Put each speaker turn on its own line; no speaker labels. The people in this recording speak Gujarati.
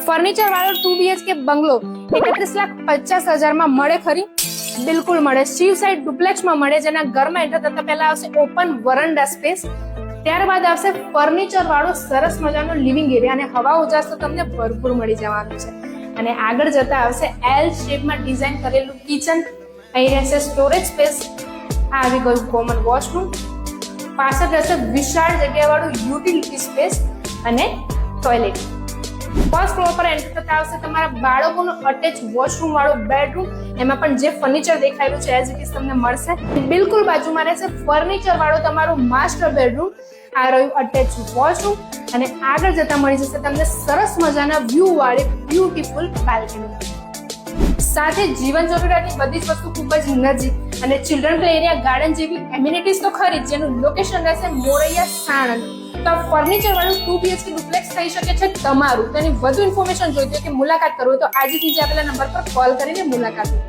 ફર્નિચર વાળો 2 BHK બંગલો 31,50,000 માં મળે ખરી? બિલકુલ મળે. શિવ સાઇડ ડુપ્લેક્સ માં મળે, જેના ઘરમાં એન્ટર થતા પહેલા આવશે ઓપન વરંડા સ્પેસ, ત્યારબાદ આવશે ફર્નિચર વાળો સરસ મજાનો લિવિંગ એરિયા અને હવા ઉજાસ તો તમને ભરપૂર મળી જવાનું છે. અને આગળ જતા આવશે એલ શેપમાં ડિઝાઇન કરેલું કિચન, અહીં રહેશે સ્ટોરેજ સ્પેસ, આ આવી ગયું કોમન વોશરૂમ, પાછળ રહેશે વિશાળ જગ્યાવાળું યુટિલિટી સ્પેસ અને ટોયલેટ. ફર્સ્ટ ફ્લોર પર એન્ટર થતા આવશે તમારા બાળકોનો અટેચ વોશરૂમ વાળો બેડરૂમ, એમાં પણ જે ફર્નિચર દેખાયેલું છે એઝ ઇટ ઇઝ તમને મળશે. બિલકુલ બાજુમાં રહેશે ફર્નિચર વાળો તમારું માસ્ટર બેડરૂમ, આ રહ્યું અટેચ વોશરૂમ અને આગળ જતા મળી જશે તમને સરસ મજાના વ્યૂ વાળી બ્યુટીફુલ બાલ્કની. સાથે જીવન જરૂરિયાતની બધી જ વસ્તુ ખૂબ જ નજીક અને ચિલ્ડ્રન પ્લે એરિયા, ગાર્ડન જેવી એમ્યુનિટીઝ તો ખરી જ, જેનું લોકેશન રહેશે મોરૈયા સાણંદ. તો આ ફર્નિચર વાળું 2 BHK ડુપ્લેક્સ થઈ શકે છે તમારું. તેની વધુ ઇન્ફોર્મેશન જોઈતી હોય કે મુલાકાત કરવી તો આજે નીચે આપેલા નંબર પર કોલ કરીને મુલાકાત લો.